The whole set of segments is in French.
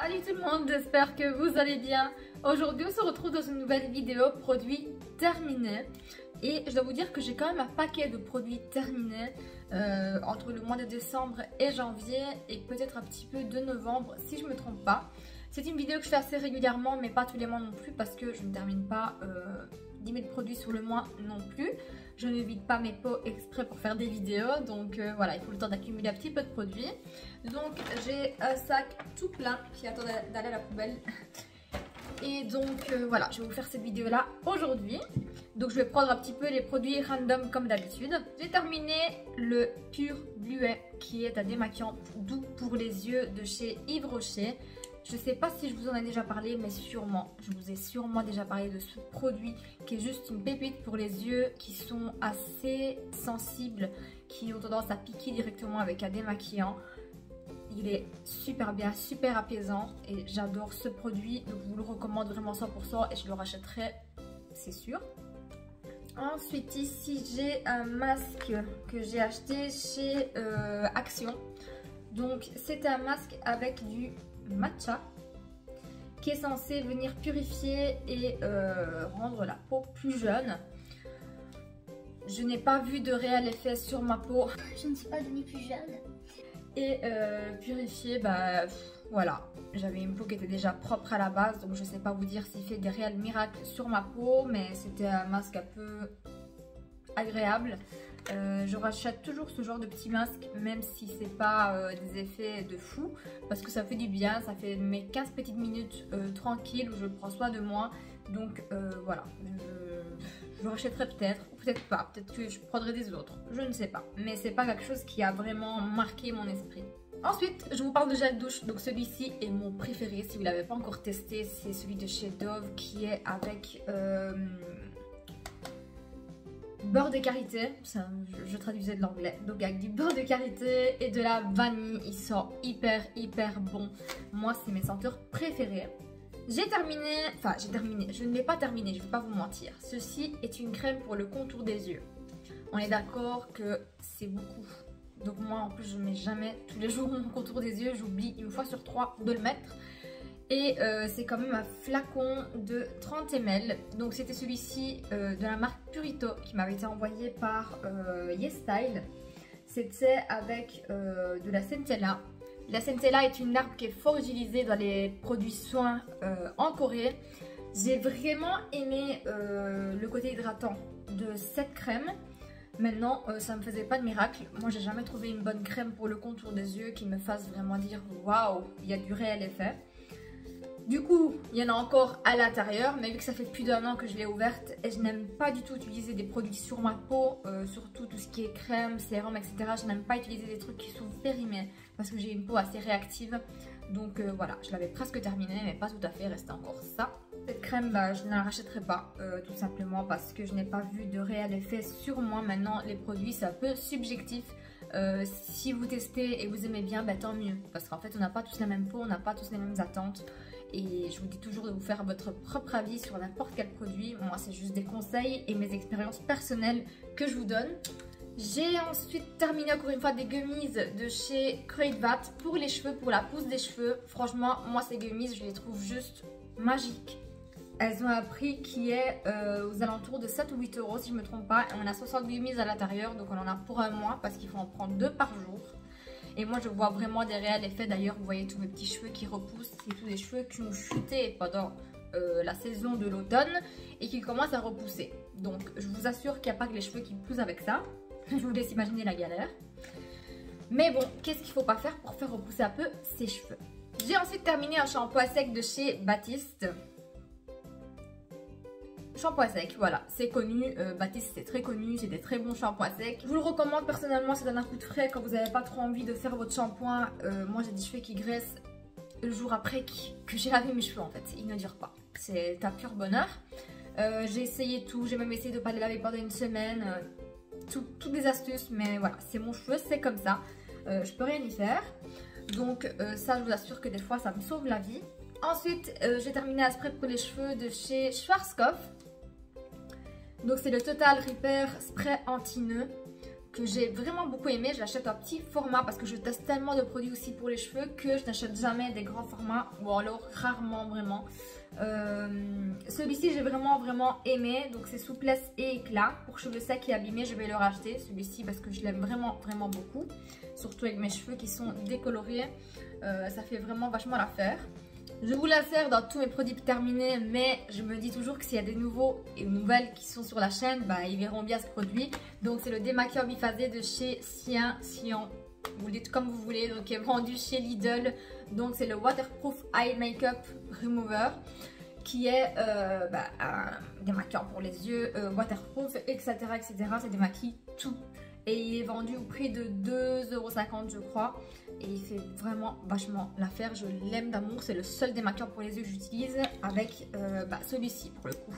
Salut tout le monde, j'espère que vous allez bien. Aujourd'hui on se retrouve dans une nouvelle vidéo produits terminés. Et je dois vous dire que j'ai quand même un paquet de produits terminés entre le mois de décembre et janvier et peut-être un petit peu de novembre si je me trompe pas. C'est une vidéo que je fais assez régulièrement mais pas tous les mois non plus parce que je ne termine pas 10 000 produits sur le mois non plus. Je ne vide pas mes pots exprès pour faire des vidéos, donc voilà, il faut le temps d'accumuler un petit peu de produits. Donc j'ai un sac tout plein qui attend d'aller à la poubelle. Et donc voilà, je vais vous faire cette vidéo là aujourd'hui. Donc je vais prendre un petit peu les produits random comme d'habitude. J'ai terminé le Pur Bluet qui est un démaquillant doux pour les yeux de chez Yves Rocher. Je ne sais pas si je vous en ai déjà parlé, mais sûrement, je vous ai sûrement déjà parlé de ce produit qui est juste une pépite pour les yeux qui sont assez sensibles, qui ont tendance à piquer directement avec un démaquillant. Il est super bien, super apaisant et j'adore ce produit, donc je vous le recommande vraiment 100% et je le rachèterai, c'est sûr. Ensuite ici j'ai un masque que j'ai acheté chez Action. Donc c'est un masque avec du matcha qui est censé venir purifier et rendre la peau plus jeune. Je n'ai pas vu de réel effet sur ma peau. Je ne suis pas devenue plus jeune. Et purifier, bah voilà, j'avais une peau qui était déjà propre à la base, donc je ne sais pas vous dire s'il fait des réels miracles sur ma peau, mais c'était un masque un peu agréable. Je rachète toujours ce genre de petit masque, même si c'est pas des effets de fou, parce que ça fait du bien, ça fait mes 15 petites minutes tranquilles où je prends soin de moi. Donc voilà, je rachèterai peut-être, ou peut-être pas, peut-être que je prendrai des autres, je ne sais pas. Mais c'est pas quelque chose qui a vraiment marqué mon esprit. Ensuite, je vous parle de gel douche, donc celui-ci est mon préféré. Si vous ne l'avez pas encore testé, c'est celui de chez Dove qui est avec beurre de karité, je traduisais de l'anglais, donc avec du beurre de karité et de la vanille, il sent hyper bon. Moi c'est mes senteurs préférées. J'ai terminé, je ne l'ai pas terminé, je ne vais pas vous mentir. Ceci est une crème pour le contour des yeux. On est d'accord que c'est beaucoup. Donc moi en plus je ne mets jamais tous les jours mon contour des yeux, j'oublie une fois sur 3 de le mettre. Et c'est quand même un flacon de 30 ml. Donc c'était celui-ci de la marque Purito qui m'avait été envoyé par YesStyle. C'était avec de la centella. La centella est une herbe qui est fort utilisée dans les produits soins en Corée. J'ai vraiment aimé le côté hydratant de cette crème. Maintenant, ça ne me faisait pas de miracle. Moi, j'ai jamais trouvé une bonne crème pour le contour des yeux qui me fasse vraiment dire waouh, il y a du réel effet. Du coup, il y en a encore à l'intérieur, mais vu que ça fait plus d'1 an que je l'ai ouverte et je n'aime pas du tout utiliser des produits sur ma peau, surtout tout ce qui est crème, sérum, etc. Je n'aime pas utiliser des trucs qui sont périmés parce que j'ai une peau assez réactive. Donc voilà, je l'avais presque terminée, mais pas tout à fait, il restait encore ça. Cette crème, bah, je ne la rachèterai pas, tout simplement parce que je n'ai pas vu de réel effet sur moi. Maintenant, les produits, c'est un peu subjectif. Si vous testez et vous aimez bien, bah, tant mieux. Parce qu'en fait, on n'a pas tous la même peau, on n'a pas tous les mêmes attentes. Et je vous dis toujours de vous faire votre propre avis sur n'importe quel produit. Moi, c'est juste des conseils et mes expériences personnelles que je vous donne. J'ai ensuite terminé encore une fois des gummies de chez Kruidvat pour les cheveux, pour la pousse des cheveux. Franchement, moi, ces gummies, je les trouve juste magiques. Elles ont un prix qui est aux alentours de 7 ou 8 euros si je ne me trompe pas. Et on a 60 gummies à l'intérieur, donc on en a pour un mois parce qu'il faut en prendre 2 par jour. Et moi je vois vraiment des réels effets. D'ailleurs vous voyez tous mes petits cheveux qui repoussent. C'est tous des cheveux qui ont chuté pendant la saison de l'automne et qui commencent à repousser. Donc je vous assure qu'il n'y a pas que les cheveux qui poussent avec ça. Je vous laisse imaginer la galère. Mais bon, qu'est-ce qu'il ne faut pas faire pour faire repousser un peu ses cheveux? J'ai ensuite terminé un shampoing sec de chez Baptiste. Shampoing sec, voilà, c'est connu, Baptiste c'est très connu, c'est des très bons shampoings secs. Je vous le recommande personnellement, ça donne un coup de frais quand vous n'avez pas trop envie de faire votre shampoing. Moi j'ai des cheveux qui graissent le jour après que j'ai lavé mes cheveux en fait, ils ne durent pas. C'est un pur bonheur. J'ai essayé tout, j'ai même essayé de ne pas les laver pendant une semaine, toutes des astuces, mais voilà, c'est mon cheveu, c'est comme ça. Je peux rien y faire, donc ça je vous assure que des fois ça me sauve la vie. Ensuite, j'ai terminé un spray pour les cheveux de chez Schwarzkopf. Donc c'est le Total Repair Spray Anti-Nœud que j'ai vraiment beaucoup aimé. Je l'achète en petit format parce que je teste tellement de produits aussi pour les cheveux que je n'achète jamais des grands formats ou alors rarement vraiment. Celui-ci j'ai vraiment aimé, donc c'est souplesse et éclat. Pour cheveux secs et abîmés je vais le racheter celui-ci parce que je l'aime vraiment beaucoup. Surtout avec mes cheveux qui sont décolorés, ça fait vraiment vachement l'affaire. Je voulais faire dans tous mes produits terminés, mais je me dis toujours que s'il y a des nouveaux et nouvelles qui sont sur la chaîne, bah, ils verront bien ce produit. Donc c'est le démaquilleur biphasé de chez Sian, vous le dites comme vous voulez, donc qui est vendu chez Lidl. Donc c'est le Waterproof Eye Makeup Remover, qui est un démaquillant pour les yeux, waterproof, etc. Ça démaquille tout. Et il est vendu au prix de 2,50 € je crois. Et il fait vraiment vachement l'affaire. Je l'aime d'amour. C'est le seul démaquillant pour les yeux que j'utilise avec celui-ci pour le coup.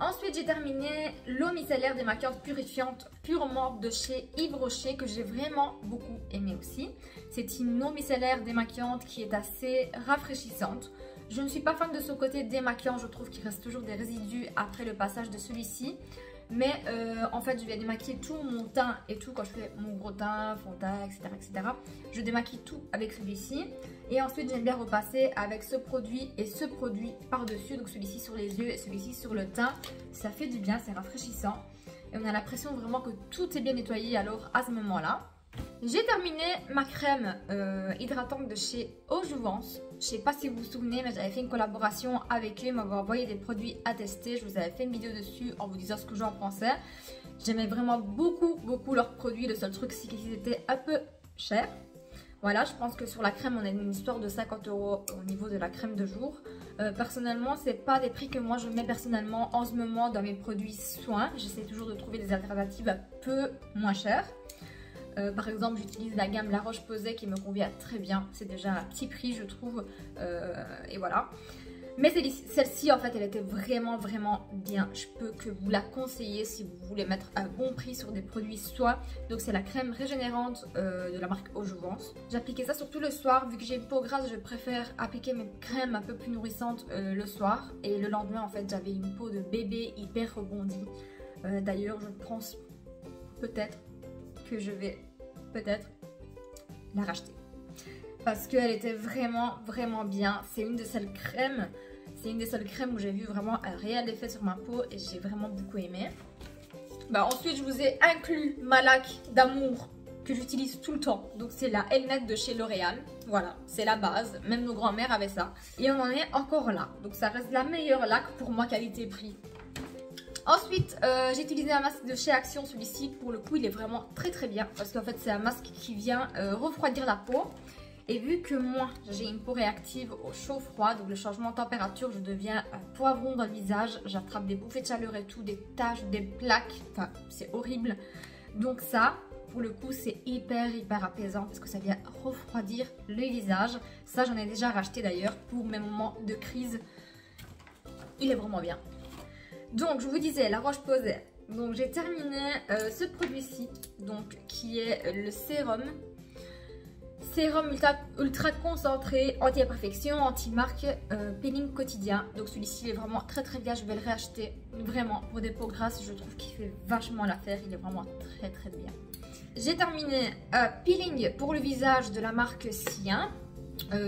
Ensuite j'ai terminé l'eau micellaire démaquillante purifiante purement de chez Yves Rocher que j'ai vraiment beaucoup aimé aussi. C'est une eau micellaire démaquillante qui est assez rafraîchissante. Je ne suis pas fan de ce côté démaquillant. Je trouve qu'il reste toujours des résidus après le passage de celui-ci. Mais en fait je vais démaquiller tout mon teint et tout quand je fais mon gros teint, fond de teint, etc. Je démaquille tout avec celui-ci. Et ensuite j'aime bien repasser avec ce produit et ce produit par-dessus. Donc celui-ci sur les yeux et celui-ci sur le teint. Ça fait du bien, c'est rafraîchissant. Et on a l'impression vraiment que tout est bien nettoyé alors à ce moment-là. J'ai terminé ma crème hydratante de chez Eau Jouvence. Je sais pas si vous vous souvenez, mais j'avais fait une collaboration avec eux. Ils m'avaient envoyé des produits à tester. Je vous avais fait une vidéo dessus en vous disant ce que j'en pensais. J'aimais vraiment beaucoup leurs produits. Le seul truc, c'est qu'ils étaient un peu chers. Voilà, je pense que sur la crème, on a une histoire de 50 € au niveau de la crème de jour. Personnellement, c'est pas des prix que moi je mets personnellement en ce moment dans mes produits soins. J'essaie toujours de trouver des alternatives un peu moins chères. Par exemple, j'utilise la gamme La Roche-Posay qui me convient très bien. C'est déjà un petit prix, je trouve. Et voilà. Mais celle-ci, en fait, elle était vraiment bien. Je peux que vous la conseiller si vous voulez mettre un bon prix sur des produits soins. Donc, c'est la crème régénérante de la marque Eau Jouvence. J'appliquais ça surtout le soir. Vu que j'ai une peau grasse, je préfère appliquer mes crèmes un peu plus nourrissantes le soir. Et le lendemain, en fait, j'avais une peau de bébé hyper rebondie. D'ailleurs, je pense peut-être que je vais la racheter parce qu'elle était vraiment bien. C'est une des seules crèmes où j'ai vu vraiment un réel effet sur ma peau et j'ai vraiment beaucoup aimé. Ensuite je vous ai inclus ma laque d'amour que j'utilise tout le temps, donc c'est la Elnett de chez L'Oréal. Voilà, c'est la base, même nos grands-mères avaient ça et on en est encore là, donc ça reste la meilleure laque pour moi qualité-prix. Ensuite, j'ai utilisé un masque de chez Action, celui-ci, pour le coup, il est vraiment très bien. Parce qu'en fait, c'est un masque qui vient refroidir la peau. Et vu que moi, j'ai une peau réactive au chaud-froid, donc le changement de température, je deviens un poivron dans le visage. J'attrape des bouffées de chaleur et tout, des taches, des plaques, enfin, c'est horrible. Donc ça, pour le coup, c'est hyper apaisant parce que ça vient refroidir le visage. Ça, j'en ai déjà racheté d'ailleurs pour mes moments de crise. Il est vraiment bien. Donc je vous disais La Roche-Posay. Donc j'ai terminé ce produit-ci, donc qui est le sérum ultra concentré, anti-imperfection, anti-marque, peeling quotidien. Donc celui-ci est vraiment très bien, je vais le réacheter vraiment pour des peaux grasses. Je trouve qu'il fait vachement l'affaire, il est vraiment très bien. J'ai terminé un peeling pour le visage de la marque Sian.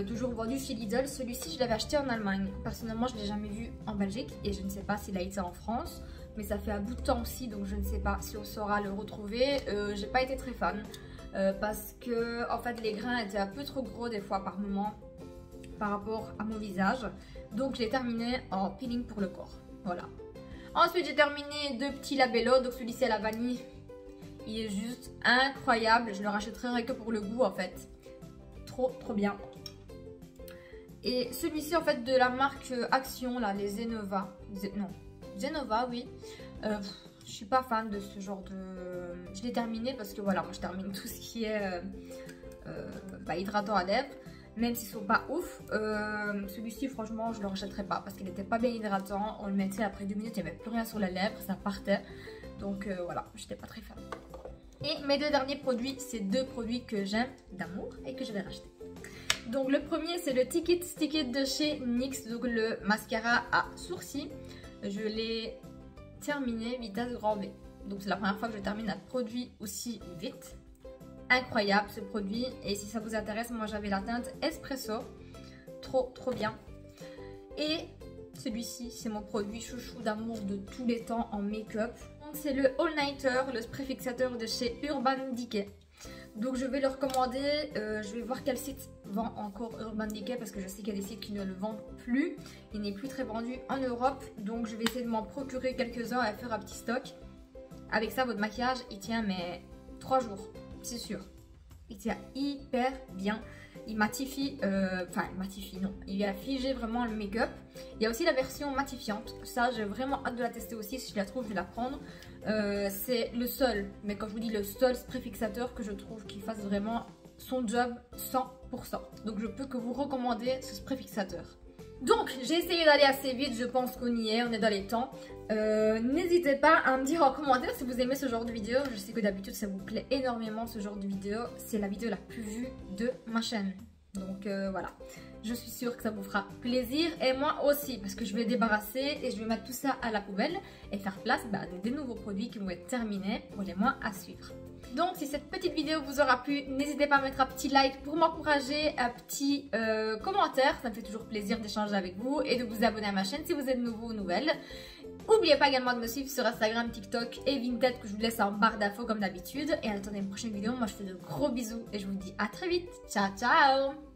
Toujours vendu chez Lidl. Celui-ci je l'avais acheté en Allemagne. Personnellement je ne l'ai jamais vu en Belgique et je ne sais pas s'il a été en France, mais ça fait un bout de temps aussi, donc je ne sais pas si on saura le retrouver. J'ai pas été très fan parce que en fait les grains étaient un peu trop gros des fois par moment par rapport à mon visage, donc je l'ai terminé en peeling pour le corps. Voilà. Ensuite j'ai terminé deux petits labellos. Donc celui-ci à la vanille, il est juste incroyable, je le rachèterai rien que pour le goût en fait. Trop bien. Et celui-ci en fait de la marque Action, là, les Zenova. Zenova, oui. Je suis pas fan de ce genre de... Je l'ai terminé parce que voilà, moi je termine tout ce qui est hydratant à lèvres. Même s'ils sont pas ouf. Celui-ci franchement je le rachèterai pas parce qu'il n'était pas bien hydratant. On le mettait après 2 minutes, il n'y avait plus rien sur la lèvre, ça partait. Donc voilà, j'étais pas très fan. Et mes deux derniers produits, c'est deux produits que j'aime d'amour et que je vais racheter. Donc le premier c'est le Stick It de chez NYX, donc le mascara à sourcils. Je l'ai terminé vitesse grand V. Donc c'est la première fois que je termine un produit aussi vite. Incroyable ce produit. Et si ça vous intéresse, moi j'avais la teinte Espresso. Trop bien. Et celui-ci, c'est mon produit chouchou d'amour de tous les temps en make-up. C'est le All Nighter, le spray fixateur de chez Urban Decay. Donc je vais le recommander, je vais voir quel site vend encore Urban Decay parce que je sais qu'il y a des sites qui ne le vendent plus. Il n'est plus très vendu en Europe, donc je vais essayer de m'en procurer quelques-uns et faire un petit stock. Avec ça, votre maquillage, il tient mais 3 jours, c'est sûr. Il tient hyper bien. Il matifie, non, il a figé vraiment le make-up. Il y a aussi la version matifiante. Ça, j'ai vraiment hâte de la tester aussi. Si je la trouve, je vais la prendre. C'est le seul, mais quand je vous dis le seul spray fixateur que je trouve qui fasse vraiment son job 100%. Donc, je peux que vous recommander ce spray fixateur. Donc, j'ai essayé d'aller assez vite, je pense qu'on y est, on est dans les temps. N'hésitez pas à me dire en commentaire si vous aimez ce genre de vidéo. Je sais que d'habitude, ça vous plaît énormément ce genre de vidéo. C'est la vidéo la plus vue de ma chaîne. Donc voilà, je suis sûre que ça vous fera plaisir et moi aussi parce que je vais débarrasser et je vais mettre tout ça à la poubelle et faire place des nouveaux produits qui vont être terminés pour les mois à suivre. Donc si cette petite vidéo vous aura plu, n'hésitez pas à mettre un petit like pour m'encourager, un petit commentaire, ça me fait toujours plaisir d'échanger avec vous et de vous abonner à ma chaîne si vous êtes nouveau ou nouvelle. N'oubliez pas également de me suivre sur Instagram, TikTok et Vinted que je vous laisse en barre d'infos comme d'habitude. Et en attendant une prochaine vidéo, moi je fais de gros bisous et je vous dis à très vite. Ciao ciao.